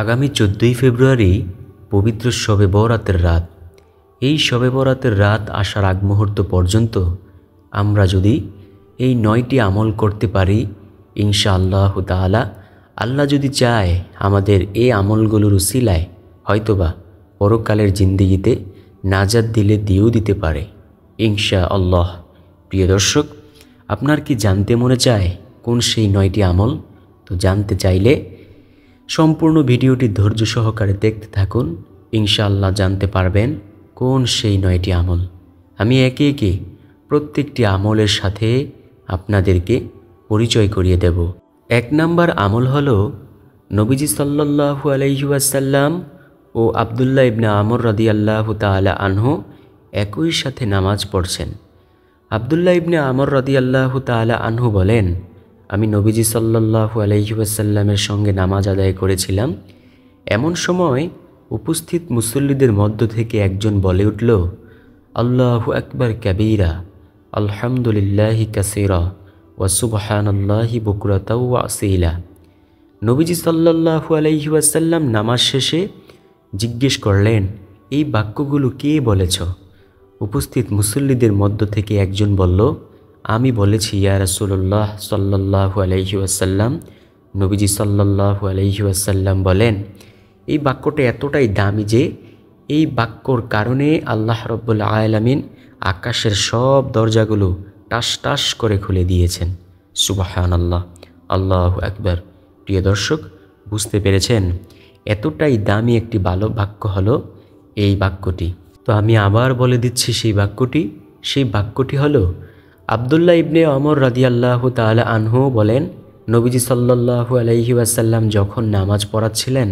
আগামী 14ই ফেব্রুয়ারি পবিত্র শবে বরাতের রাত। এই শবে বরাতের রাত আসার আগ মুহূর্ত পর্যন্ত আমরা যদি এই 9টি আমল করতে পারি, ইনশাআল্লাহু তাআলা আল্লাহ যদি চায় আমাদের এই আমলগুলোর উসিলায় হয়তোবা পরকালের জিন্দেগিতে নাজাত দিয়েও দিতে পারে ইনশাআল্লাহ। প্রিয় দর্শক, আপনার কি জানতে মনে চায় কোন সেই 9টি আমল? তো জানতে চাইলে সম্পূর্ণ ভিডিওটি ধৈর্য সহকারে দেখতে থাকুন, ইনশাআল্লাহ জানতে পারবেন কোন সেই 9টি আমল। আমি একে একে প্রত্যেকটি আমলের সাথে আপনাদেরকে পরিচয় করিয়ে দেব। 1 নম্বর আমল হলো নবীজি সাল্লাল্লাহু আলাইহি ওয়াসাল্লাম ও আব্দুল্লাহ ইবনে আমর রাদিয়াল্লাহু তাআলা আনহু একই সাথে নামাজ পড়ছেন। আব্দুল্লাহ ইবনে আমর রাদিয়াল্লাহু তাআলা আনহু বলেন, আমি নবীজি সাল্লাল্লাহু আলাইহি ওয়াসাল্লামের সঙ্গে নামাজ আদায় করেছিলাম। এমন সময় উপস্থিত মুসল্লিদের মধ্য থেকে একজন বলে উঠল, আল্লাহু আকবার কাবীরা, আলহামদুলিল্লাহি কাসীরা ওয়া সুবহানাল্লাহি বুকরাতাও ওয়া আসীলা। নবীজি সাল্লাল্লাহু আলাইহি ওয়াসাল্লাম নামাজ শেষে জিজ্ঞেস করলেন, এই বাক্যগুলো কে বলেছ? উপস্থিত মুসল্লিদের মধ্য থেকে একজন বলল, আমি বলেছি ইয়া রাসূলুল্লাহ সাল্লাল্লাহু আলাইহি ওয়াসাল্লাম। নবীজি সাল্লাল্লাহু আলাইহি ওয়াসাল্লাম বলেন, এই বাক্যটা এতটাই দামি যে এই বাক্যর কারণে আল্লাহ রাব্বুল আলামিন আকাশের সব দরজাগুলো টাস টাস করে খুলে দিয়েছেন। সুবহানাল্লাহ, আল্লাহু আকবার। প্রিয় দর্শক, বুঝতে পেরেছেন এতটাই দামি একটি ভালো বাক্য হলো এই বাক্যটি। তো আমি আবার বলে দিচ্ছি সেই বাক্যটি হলো আব্দুল্লাহ ইবনে ওমর রাদিয়াল্লাহু তাআলা আনহু বলেন, নবীজি সাল্লাল্লাহু আলাইহি ওয়াসাল্লাম যখন নামাজ পড়াচ্ছিলেন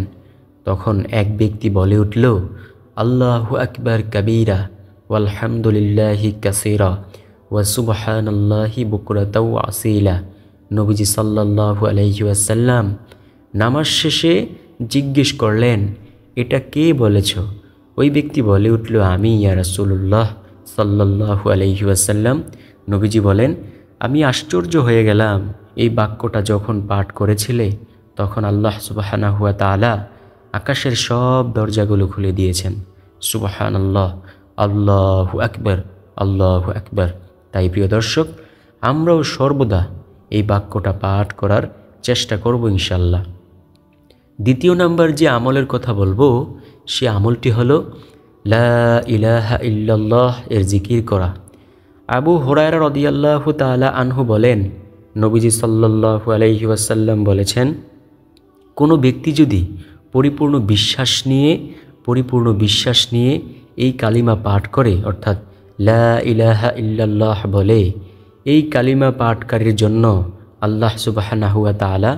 তখন এক ব্যক্তি বলে উঠল, আল্লাহু আকবার কাবীরা ওয়ালহামদুলিল্লাহি কাসীরা ওয়া সুবহানাল্লাহি বুকরাতাও ওয়া আসীলা। নবীজি সাল্লাল্লাহু আলাইহি ওয়াসাল্লাম নামাজ শেষে জিজ্ঞেস করলেন, এটা কে বলেছ? ওই ব্যক্তি বলে উঠল, আমি ইয়া রাসূলুল্লাহ সাল্লাল্লাহু আলাইহি ওয়াসাল্লাম। নবীজি বলেন, আমি আশ্চর্য হয়ে গেলাম, এই বাক্যটা যখন পাঠ করেছিলে তখন আল্লাহ সুবহানাহু ওয়া তাআলা আকাশের সব দরজাগুলো খুলে দিয়েছেন। সুবহানাল্লাহ, আল্লাহু আকবার, আল্লাহু আকবার। তাই প্রিয় দর্শক, আমরাও সর্বদা এই বাক্যটা পাঠ করার চেষ্টা করব ইনশাআল্লাহ। 2 নম্বর যে আমলের কথা বলবো সে আমলটি হলো লা ইলাহা ইল্লাল্লাহ এর জিকির করা। আবু হুরায়রা রাদিয়াল্লাহু তাআলা আনহু বলেন, নবীজি সাল্লাল্লাহু আলাইহি ওয়াসাল্লাম বলেছেন, কোনো ব্যক্তি যদি পরিপূর্ণ বিশ্বাস নিয়ে এই কালিমা পাঠ করে, অর্থাৎ লা ইলাহা ইল্লাল্লাহ বলে, এই কালিমা পাঠকারীর জন্য আল্লাহ সুবহানাহু ওয়া তাআলা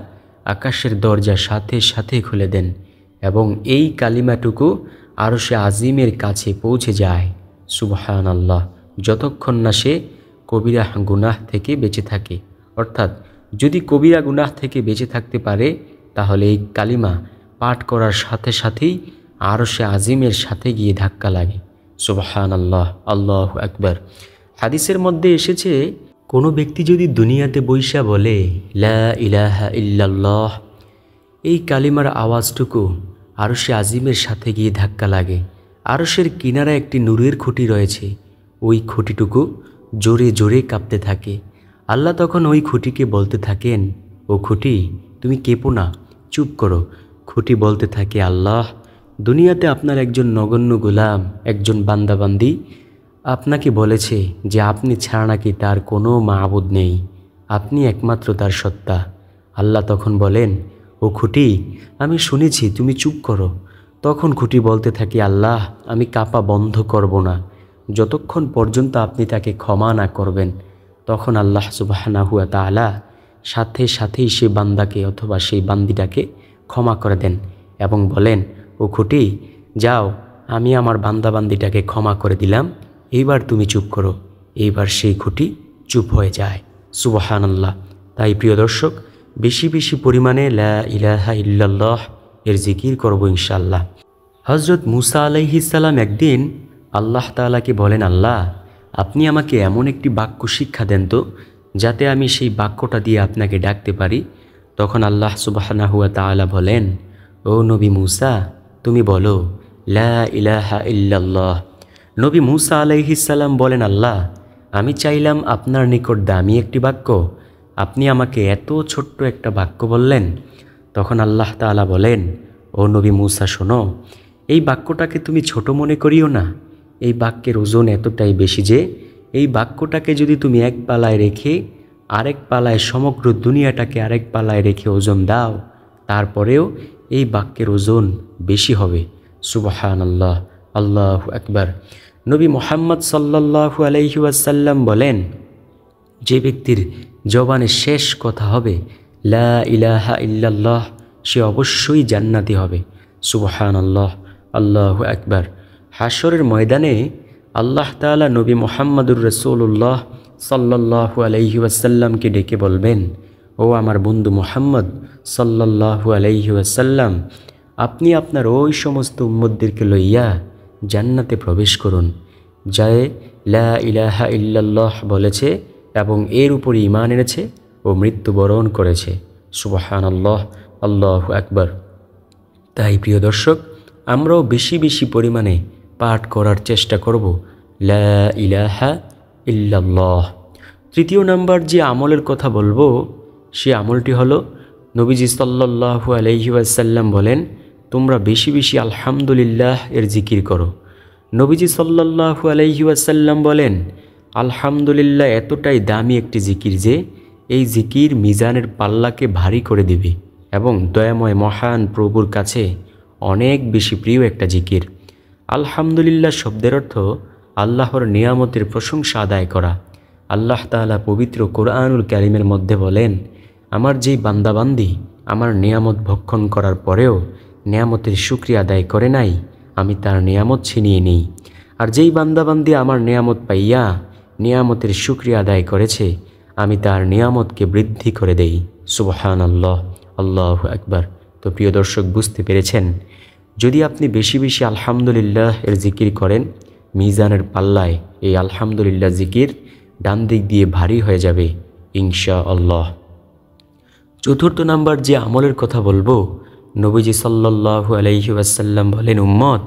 আকাশের দরজা সাথে সাথে খুলে দেন এবং এই কালিমাটুকু আরশে আজিমের কাছে পৌঁছে যায়। সুবহানাল্লাহ, যতক্ষণ না সে কবিরা গুনাহ থেকে বেঁচে থাকে। অর্থাৎ যদি কবিরা গুনাহ থেকে বেঁচে থাকতে পারে তাহলে এই কালিমা পাঠ করার সাথে সাথেই আরশে আজিমের সাথে গিয়ে ধাক্কা লাগে। সুবহানাল্লাহ, আল্লাহু আকবার। হাদিসের মধ্যে এসেছে, কোনো ব্যক্তি যদি দুনিয়াতে বৈশা বলে লা ইলাহা ইল্লাল্লাহ, এই কালিমার আওয়াজটুকু আরশে আজিমের সাথে গিয়ে ধাক্কা লাগে। আরশের কিনারা একটি নূরের খুঁটি রয়েছে, ওই খুঁটিটুকু জোরে জোরে কাঁপতে থাকে। আল্লাহ তখন ওই খুঁটিকে বলতে থাকেন, ও খুঁটি তুমি কেঁপো না, চুপ করো। খুঁটি বলতে থাকে, আল্লাহ, দুনিয়াতে আপনার একজন নগণ্য গোলাম, একজন বান্দাবান্দি আপনাকে বলেছে যে আপনি ছাড়া নাকি তার কোনো মাবুদ নেই, আপনি একমাত্র তার সত্তা। আল্লাহ তখন বলেন, ও খুঁটি আমি শুনেছি, তুমি চুপ করো। তখন খুঁটি বলতে থাকে, আল্লাহ, আমি কাঁপা বন্ধ করব না যতক্ষণ পর্যন্ত আপনি তাকে ক্ষমা না করবেন। তখন আল্লাহ সুবহানাহু ওয়া তাআলা সাথে সাথেই সে বান্দাকে অথবা সেই বান্দিটাকে ক্ষমা করে দেন এবং বলেন, ও খুঁটি যাও, আমি আমার বান্দাবান্দিটাকে ক্ষমা করে দিলাম, এইবার তুমি চুপ করো। এইবার সেই খুঁটি চুপ হয়ে যায়। সুবহানাল্লাহ। তাই প্রিয় দর্শক, বেশি বেশি পরিমাণে লা ইলাহা ইল্লাল্লাহ এর জিকির করব ইনশাআল্লাহ। হযরত মুসা আলাইহিস সালাম একদিন আল্লাহ তাআলাকে বলেন, আল্লাহ, আপনি আমাকে এমন একটি বাক্য শিক্ষা দেন তো যাতে আমি সেই বাক্যটা দিয়ে আপনাকে ডাকতে পারি। তখন আল্লাহ সুবহানাহু ওয়া তাআলা বলেন, ও নবী মূসা, তুমি বলো লা ইলাহা ইল্লাল্লাহ। নবী মূসা আলাইহিস সালাম বলেন, আল্লাহ, আমি চাইলাম আপনার নিকট দামি একটি বাক্য, আপনি আমাকে এত ছোট্ট একটা বাক্য বললেন। তখন আল্লাহ তাআলা বলেন, ও নবী মূসা শোনো, এই বাক্যটাকে তুমি ছোট মনে করিও না। এই বাক্যের ওজন এতটাই বেশি যে এই বাক্যটাকে যদি তুমি এক পালায় রেখে আরেক পালায় সমগ্র দুনিয়াটাকে আরেক পালায় রেখে ওজন দাও, তারপরেও এই বাক্যের ওজন বেশি হবে। সুবহানাল্লাহ, আল্লাহু আকবার। নবী মুহাম্মদ সাল্লাল্লাহু আলাইহি ওয়াসাল্লাম বলেন, যে ব্যক্তির জবানে শেষ কথা হবে লা ইলাহা ইল্লাল্লাহ, সে অবশ্যই জান্নাতি হবে। সুবহানাল্লাহ, আল্লাহু আকবার। হাশরের ময়দানে আল্লাহ তাআলা নবী মুহাম্মদুর রাসূলুল্লাহ সাল্লাল্লাহু আলাইহি ওয়াসাল্লামকে ডেকে বলবেন, ও আমার বন্ধু মুহাম্মদ সাল্লাল্লাহু আলাইহি ওয়াসাল্লাম, আপনি আপনার ওই সমস্ত উম্মতদেরকে লইয়া জান্নাতে প্রবেশ করুন, যায় লা ইলাহা ইল্লাল্লাহ বলেছে এবং এর উপর ঈমান এনেছে ও মৃত্যুবরণ করেছে। সুবহানাল্লাহ, আল্লাহু আকবার। তাই প্রিয় দর্শক, আমরাও বেশি বেশি পরিমাণে পাঠ করার চেষ্টা করব লা ইলাহা ইল্লাল্লাহ। তৃতীয় নাম্বার যে আমলের কথা বলবো, সে আমলটি হলো নবীজি সাল্লাল্লাহু আলাইহি ওয়াসাল্লাম বলেন, তোমরা বেশি বেশি আলহামদুলিল্লাহ এর জিকির করো। নবীজি সাল্লাল্লাহু আলাইহি ওয়াসাল্লাম বলেন, আলহামদুলিল্লাহ এতটাই দামি একটি জিকির যে এই জিকির মিজানের পাল্লাকে ভারী করে দিবে এবং দয়াময় মহান প্রভুর কাছে অনেক বেশি প্রিয় একটা জিকির। আলহামদুলিল্লাহ শব্দের অর্থ আল্লাহর নিয়ামতের প্রশংসা আদায় করা। আল্লাহ তাআলা পবিত্র কোরআনুল কারীমের মধ্যে বলেন, আমার যেই বান্দাবান্দি আমার নিয়ামত ভক্ষণ করার পরেও নিয়ামতের শুকরিয়া আদায় করে নাই, আমি তার নিয়ামত ছিনিয়ে নিই। আর যেই বান্দাবান্দি আমার নিয়ামত পাইয়া নিয়ামতের শুকরিয়া আদায় করেছে, আমি তার নিয়ামতকে বৃদ্ধি করে দেই। সুবহানাল্লাহ, আল্লাহু আকবার। তো প্রিয় দর্শক, বুঝতে পেরেছেন, যদি আপনি বেশি বেশি আলহামদুলিল্লাহ এর জিকির করেন, মিজানের পাল্লায় এই আলহামদুলিল্লাহ জিকির ডান দিক দিয়ে ভারী হয়ে যাবে ইনশাআল্লাহ। চতুর্থ নাম্বার যে আমলের কথা বলবো, নবীজি সাল্লাল্লাহু আলাইহি ওয়াসাল্লাম বলেন, উম্মত,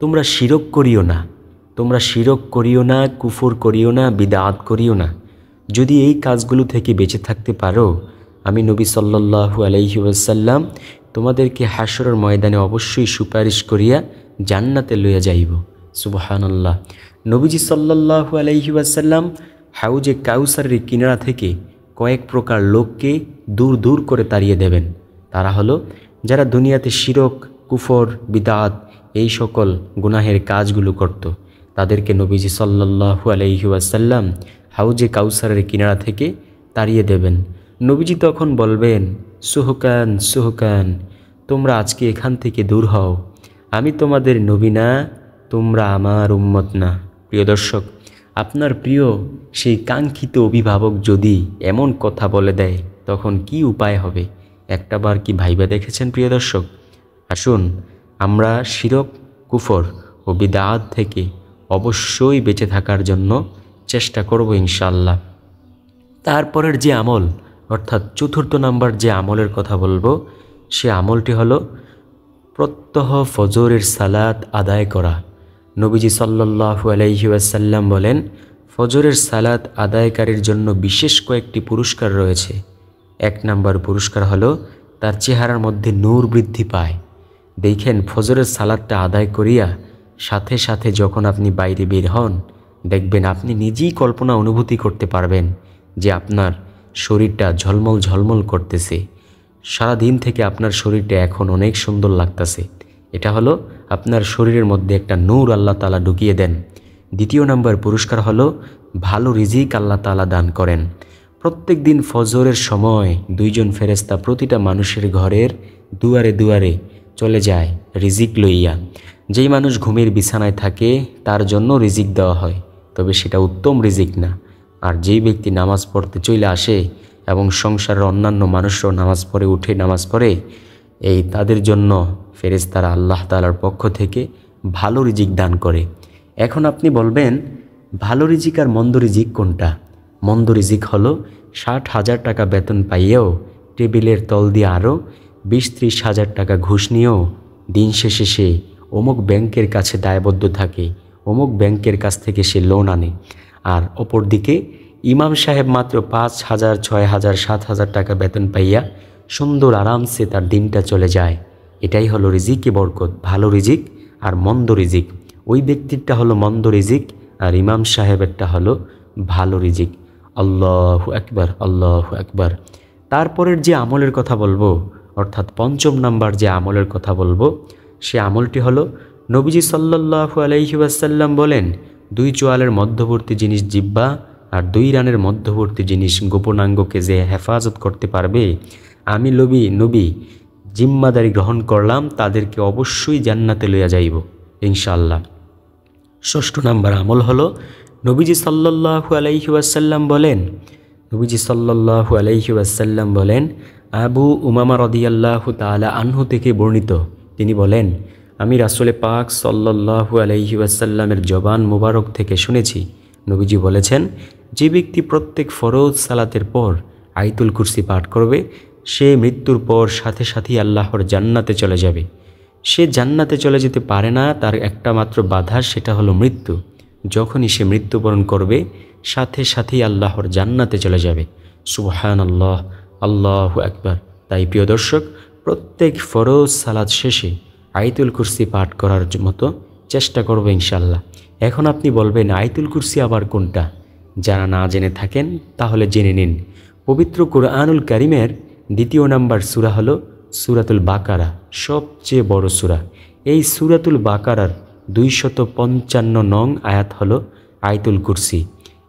তোমরা শিরক করিও না, তোমরা শিরক করিও না, কুফর করিও না, বিদআত করিও না। যদি এই কাজগুলো থেকে বেঁচে থাকতে পারো, আমি নবী সাল্লাল্লাহু আলাইহি ওয়াসাল্লাম তোমাদেরকে হাশরের ময়দানে অবশ্যই সুপারিশ করিয়া জান্নাতে লইয়া যাইব। সুবহানাল্লাহ। নবীজি সাল্লাল্লাহু আলাইহি ওয়াসাল্লাম হাউজে কাউসারের কিনারা থেকে কয়েক প্রকার লোককে দূর দূর করে তাড়িয়ে দেবেন। তারা হলো যারা দুনিয়াতে শিরক, কুফর, বিদআত এই সকল গুনাহের কাজগুলো করত। তাদেরকে নবীজি সাল্লাল্লাহু আলাইহি ওয়াসাল্লাম হাউজে কাউসারের কিনারা থেকে তাড়িয়ে দেবেন। নবীজি তখন বলবেন, সুহকান সুহকান, তোমরা আজকে এখান থেকে দূর হও, আমি তোমাদের নবী না, তোমরা আমার উম্মত না। প্রিয় দর্শক, আপনার প্রিয় সেই কাঙ্ক্ষিত অভিভাবক যদি এমন কথা বলে দেয়, তখন কি উপায় হবে? একটাবার কি ভাইবা দেখেছেন প্রিয় দর্শক? আসুন আমরা শিরক, কুফর ও বিদআত থেকে অবশ্যই বেঁচে থাকার জন্য চেষ্টা করব ইনশাআল্লাহ। তারপরের যে আমল, অর্থাৎ চতুর্থ নাম্বার যে আমলের কথা বলবো, সে আমলটি হলো প্রত্যহ ফজরের সালাত আদায় করা। নবীজি সাল্লাল্লাহু আলাইহি ওয়াসাল্লাম বলেন, ফজরের সালাত আদায়কারীর জন্য বিশেষ কয়েকটি পুরস্কার রয়েছে। এক নাম্বার পুরস্কার হলো তার চেহারার মধ্যে নূর বৃদ্ধি পায়। দেখেন, ফজরের সালাতটা আদায় করিয়া সাথে সাথে যখন আপনি বাইরে বের হন, দেখবেন আপনি নিজেই কল্পনা অনুভূতি করতে পারবেন যে আপনার শরীরটা ঝলমল ঝলমল করতেছে। সারা দিন থেকে আপনার শরীরটা এখন অনেক সুন্দর লাগতেছে। এটা হলো আপনার শরীরের মধ্যে একটা নূর আল্লাহ তাআলা ঢুকিয়ে দেন। দ্বিতীয় নাম্বার পুরস্কার হলো ভালো রিজিক আল্লাহ তাআলা দান করেন। প্রত্যেক দিন ফজরের সময় দুইজন ফেরেশতা প্রতিটা মানুষের ঘরের দুয়ারে দুয়ারে চলে যায় রিজিক লইয়া। যেই মানুষ ঘুমের বিছানায় থাকে তার জন্য রিজিক দেওয়া হয়, তবে সেটা উত্তম রিজিক না। আর যেই ব্যক্তি নামাজ পড়তে চলে আসে এবং সংসারের অন্যান্য মানুষরাও নামাজ পড়ে উঠে নামাজ পড়ে, এই তাদের জন্য ফেরেশতারা আল্লাহ তাআলার পক্ষ থেকে ভালো রিজিক দান করে। এখন আপনি বলবেন, ভালো রিজিক আর মন্দ রিজিক কোনটা? মন্দ রিজিক হলো ৬০,০০০ টাকা বেতন পাইয়েও টেবিলের তল দিয়ে আরও 20-30 হাজার টাকা ঘুষ নিয়েও দিন শেষে সে অমুক ব্যাংকের কাছে দায়বদ্ধ থাকে, অমুক ব্যাংকের কাছ থেকে সে লোন আনে। আর অপরদিকে ইমাম সাহেব মাত্র 5,000, 6,000, 7,000 টাকা বেতন পাইয়া সুন্দর আরামসে তার দিনটা চলে যায়। এটাই হলো রিজিকে বরকত, ভালো রিজিক আর মন্দ রিজিক। ওই ব্যক্তিরটা হলো মন্দ রিজিক আর ইমাম সাহেবেরটা হলো ভালো রিজিক। আল্লাহু আকবার, আল্লাহু আকবার। তারপরের যে আমলের কথা বলবো, অর্থাৎ 5ম নাম্বার যে আমলের কথা বলবো, সে আমলটি হলো নবীজি সাল্লাল্লাহু আলাইহি ওয়াসাল্লাম বলেন, 2 চোয়ালের মধ্যবর্তী জিনিস জিহ্বা আর 2 রানের মধ্যবর্তী জিনিস গোপনাঙ্গকে যে হেফাজত করতে পারবে, আমি নবী জিম্মাদারি গ্রহণ করলাম, তাদেরকে অবশ্যই জান্নাতে লইয়া যাইব ইনশাআল্লাহ। 6ষ্ঠ নাম্বার আমল হলো নবীজি সাল্লাল্লাহু আলাইহি ওয়াসাল্লাম বলেন, আবু উমামা রাদিয়াল্লাহু তাআলা আনহু থেকে বর্ণিত, তিনি বলেন, আমি রাসূলে পাক সাল্লাল্লাহু আলাইহি ওয়াসাল্লামের জবান মুবারক থেকে শুনেছি, নবীজি বলেছেন, যে ব্যক্তি প্রত্যেক ফরজ সালাতের পর আয়াতুল কুরসি পাঠ করবে, সে মৃত্যুর পর সাথে সাথেই আল্লাহর জান্নাতে চলে যাবে। সে জান্নাতে চলে যেতে পারে না, তার একটা মাত্র বাধা, সেটা হলো মৃত্যু। যখনই সে মৃত্যুবরণ করবে, সাথে সাথেই আল্লাহর জান্নাতে চলে যাবে। সুবহানাল্লাহ, আল্লাহু আকবার। তাই প্রিয় দর্শক, প্রত্যেক ফরজ সালাত শেষে আয়াতুল কুরসি পাঠ করার মতো চেষ্টা করব ইনশাআল্লাহ। এখন আপনি বলবেন, আয়াতুল কুরসি আবার কোনটা? যারা না জেনে থাকেন তাহলে জেনে নিন। পবিত্র কুরআনুল কারীমের 2য় নাম্বার সূরা হলো সূরাতুল বাকারা, সবচেয়ে বড় সূরা। এই সূরাতুল বাকারার 255 নং আয়াত হলো আয়াতুল কুরসি।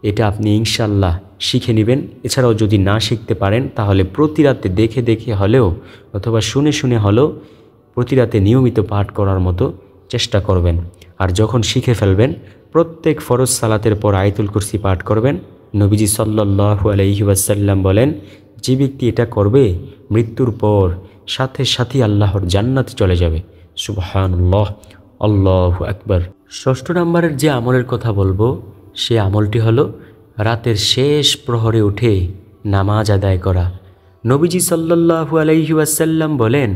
এটা আপনি ইনশাআল্লাহ শিখে নেবেন। এছাড়াও যদি না শিখতে পারেন, তাহলে প্রতি রাতে দেখে দেখে হলেও অথবা শুনে শুনে হলেও প্রতি রাতে নিয়মিত পাঠ করার মতো চেষ্টা করবেন। আর যখন শিখে ফেলবেন, প্রত্যেক ফরজ সালাতের পর আয়াতুল কুরসি পাঠ করবেন। নবীজি সাল্লাল্লাহু আলাইহি ওয়াসাল্লাম বলেন, যে ব্যক্তি এটা করবে, মৃত্যুর পর সাথে সাথেই আল্লাহর জান্নাতে চলে যাবে। সুবহানাল্লাহ, আল্লাহু আকবার। 6ষ্ঠ নাম্বারের যে আমলের কথা বলবো, সে আমলটি হলো রাতের শেষ প্রহরে উঠে নামাজ আদায় করা। নবীজি সাল্লাল্লাহু আলাইহি ওয়াসাল্লাম বলেন,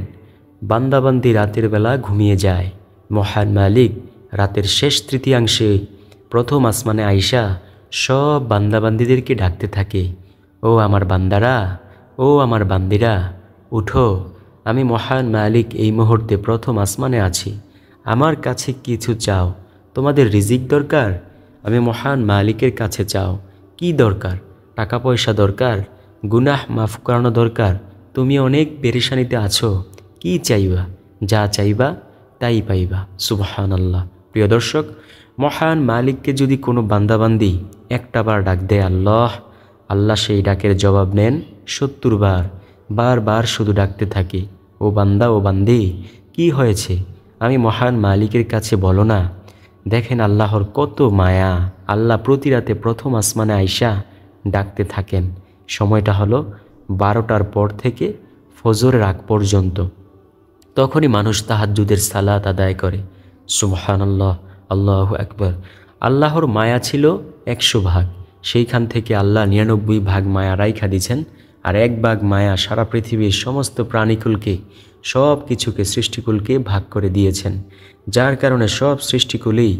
বান্দাবান্দি রাতের বেলা ঘুমিয়ে যায়, মহান মালিক রাতের শেষ তৃতীয়াংশে প্রথম আসমানে আইসা সব বান্দাবান্দিদেরকে ডাকতে থাকে, ও আমার বান্দারা, ও আমার বান্দিরা, উঠো, আমি মহান মালিক এই মুহূর্তে প্রথম আসমানে আছি, আমার কাছে কিছু চাও। তোমাদের রিজিক দরকার? আমি মহান মালিকের কাছে চাও। কি দরকার? টাকা পয়সা দরকার? গুনাহ মাফ করানো দরকার? তুমি অনেক পেরেশানিতে আছো, কি চাইবা? যা চাইবা তাই পাইবা। সুবহানাল্লাহ। প্রিয় দর্শক, মহান মালিককে যদি কোনো বান্দাবান্দি একটা বার ডাক দেয় আল্লাহ, আল্লাহ সেই ডাকের জবাব নেন 70 বার। বারবার শুধু ডাকতে থাকে, ও বান্দা, ও বান্দি, কি হয়েছে? আমি মহান মালিকের কাছে বলো না। দেখেন আল্লাহর কত মায়া। আল্লাহ প্রতি রাতে প্রথম আসমানে আইসা ডাকতে থাকেন। সময়টা হলো 12টার পর থেকে ফজরের আগ পর্যন্ত। তখনই মানুষ তাহাজ্জুদের সালাত আদায় করে। সুবহানাল্লাহ, আল্লাহু আকবার। আল্লাহর মায়া ছিল 100 ভাগ, সেইখান থেকে আল্লাহ 99 ভাগ মায়া রাইখা দিয়েছেন, আর 1 ভাগ মায়া সারা পৃথিবীর সমস্ত প্রাণীকুলকে, সব কিছুকে, সৃষ্টিকুলকে ভাগ করে দিয়েছেন, যার কারণে সব সৃষ্টিকুলেই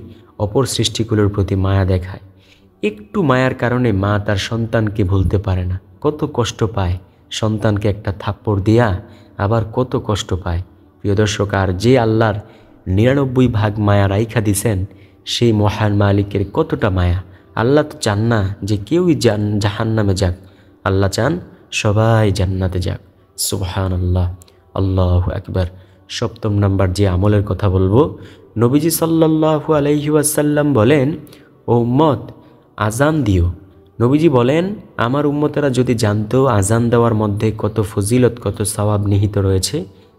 অপর সৃষ্টিকুলের প্রতি মায়া দেখায়। একটু মায়ার কারণে মা তার সন্তানকে ভুলতে পারে না, কত কষ্ট পায়। সন্তানকে একটা থাপ্পড় দিয়া আবার কত কষ্ট পায়। প্রিয় দর্শক, আর যে আল্লাহর 99 ভাগ মায়া রাইখা দিছেন, সেই মহান মালিকের কতটা মায়া। আল্লাহ তো চান না যে কেউই জাহান্নামে যাক, আল্লাহ চান সবাই জান্নাতে যাক। সুবহানাল্লাহ, আল্লাহু আকবার। 7ম নাম্বার যে আমলের কথা বলবো, নবীজি সাল্লাল্লাহু আলাইহি ওয়াসাল্লাম বলেন, ও উম্মত, আজান দিও। নবীজি বলেন, আমার উম্মতেরা যদি জানতো আজান দেওয়ার মধ্যে কত ফজিলত, কত সওয়াব নিহিত রয়েছে,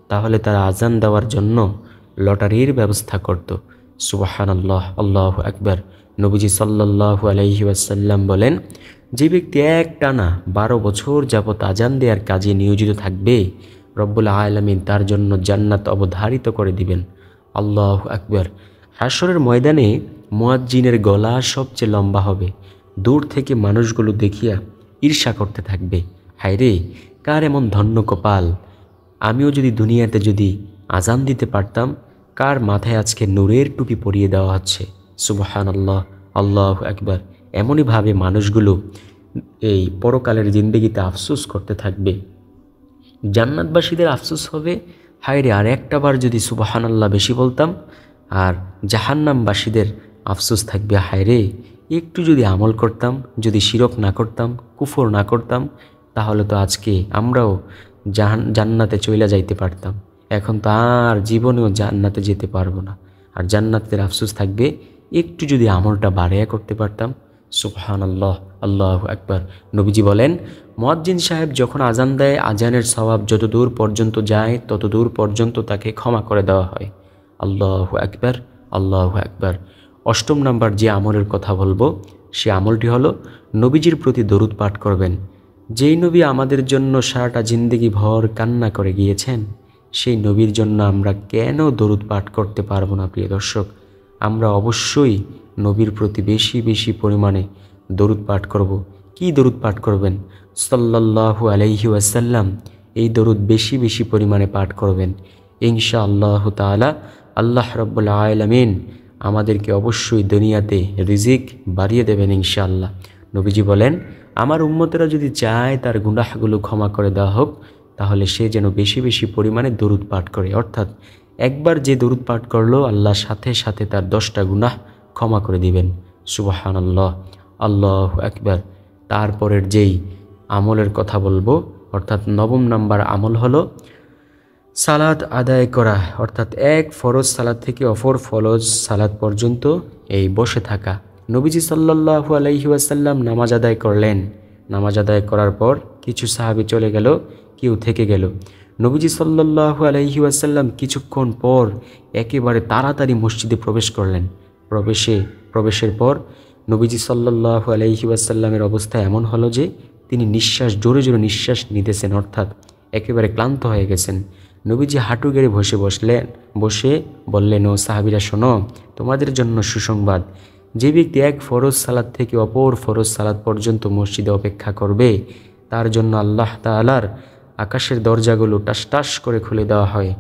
তাহলে তারা আজান দেওয়ার জন্য লটারির ব্যবস্থা করত। সুবহানাল্লাহ, আল্লাহু আকবার। নবীজি সাল্লাল্লাহু আলাইহি ওয়াসাল্লাম বলেন, যে ব্যক্তি একটানা 12 বছর যাবত আজান দেওয়ার কাজে নিয়োজিত থাকবে, রব্বুল আলামিন তার জন্য জান্নাত অবধারিত করে দিবেন। আল্লাহু আকবার। হাশরের ময়দানে মুয়াজ্জিনের গলা সবচেয়ে লম্বা হবে। দূর থেকে মানুষগুলো দেখিয়া ঈর্ষা করতে থাকবে, হায়রে, কার এমন ধন্য কপাল, আমিও যদি দুনিয়াতে যদি আজান দিতে পারতাম, কার মাথায় আজকে নূরের টুপি পরিয়ে দেওয়া হচ্ছে। সুবহানাল্লাহ, আল্লাহু আকবার। এমনইভাবে মানুষগুলো এই পরকালের জিন্দেগিতে আফসোস করতে থাকবে। জান্নাতবাসীদের আফসোস হবে, হায় রে আর একটা বার যদি সুবহানাল্লাহ বেশি বলতাম। আর জাহান্নামবাসীদের আফসোস থাকবে, হায় রে একটু যদি আমল করতাম, যদি শিরক না করতাম, কুফর না করতাম, তাহলে তো আজকে আমরাও জান্নাতে চলে যাইতে পারতাম। এখন তো আর জীবনেও জান্নাতে যেতে পারবো না। আর জান্নাতের আফসোস থাকবে, একটু যদি আমলটা বাড়াইয়া করতে পারতাম। সুবহানাল্লাহ, আল্লাহু আকবার। নবীজি বলেন, মুয়াজ্জিন সাহেব যখন আজান দেয়, আজানের সওয়াব যতদূর পর্যন্ত যায় ততদূর পর্যন্ত তাকে ক্ষমা করে দেওয়া হয়। আল্লাহু আকবার, আল্লাহু আকবার। 8 নাম্বার যে আমলের কথা বলবো, সে আমলটি হলো নবীজির প্রতি দরুদ পাঠ করবেন। যেই নবী আমাদের জন্য সারাটা জিন্দেগি ভর কান্না করে গিয়েছেন, সেই নবীর জন্য আমরা কেন দরুদ পাঠ করতে পারবো না? প্রিয় দর্শক, আমরা অবশ্যই নবীর প্রতি বেশি বেশি পরিমাণে দরুদ পাঠ করব। কি দরুদ পাঠ করবেন? সাল্লাল্লাহু আলাইহি ওয়াসাল্লাম। এই দরুদ বেশি বেশি পরিমাণে পাঠ করবেন। ইনশাআল্লাহ তাআলা আল্লাহ রাব্বুল আলামিন আমাদেরকে অবশ্যই দুনিয়াতে রিজিক বাড়িয়ে দেবেন ইনশাআল্লাহ। নবীজি বলেন, আমার উম্মতেরা যদি চায় তার গুনাহগুলো ক্ষমা করে দেওয়া হোক, তাহলে সে যেন বেশি বেশি পরিমাণে দরুদ পাঠ করে। অর্থাৎ একবার যে দরুদ পাঠ করলো, আল্লাহ সাথে সাথে তার 10টা গুনাহ ক্ষমা করে দিবেন। সুবহানাল্লাহ, আল্লাহু আকবার। তারপরের যেই আমলের কথা বলবো, অর্থাৎ 9 নাম্বার আমল হলো সালাত আদায় করা। অর্থাৎ এক ফরজ সালাত থেকে অপর ফরজ সালাত পর্যন্ত এই বসে থাকা। নবীজি সাল্লাল্লাহু আলাইহি ওয়াসাল্লাম নামাজ আদায় করলেন। নামাজ আদায় করার পর কিছু সাহাবী চলে গেল, কেউ থেকে গেল। নবীজি সাল্লাল্লাহু আলাইহি ওয়াসাল্লাম কিছুক্ষণ পর একেবারে তাড়াতাড়ি মসজিদে প্রবেশ করলেন। প্রবেশের পর নবীজি সাল্লাল্লাহু আলাইহি ওয়াসাল্লামের অবস্থা এমন হলো যে তিনি জোরে জোরে নিঃশ্বাস নিতেছেন, অর্থাৎ একেবারে ক্লান্ত হয়ে গেছেন। নবীজি হাঁটু গেড়ে বসে বললেন, ও সাহাবীরা শোনো, তোমাদের জন্য সুসংবাদ। যে ব্যক্তি এক ফরজ সালাত থেকে অপর ফরজ সালাত পর্যন্ত মসজিদে অপেক্ষা করবে, তার জন্য আল্লাহ তাআলার আকাশের দরজাগুলো টাস টাস করে খুলে দেওয়া হয়।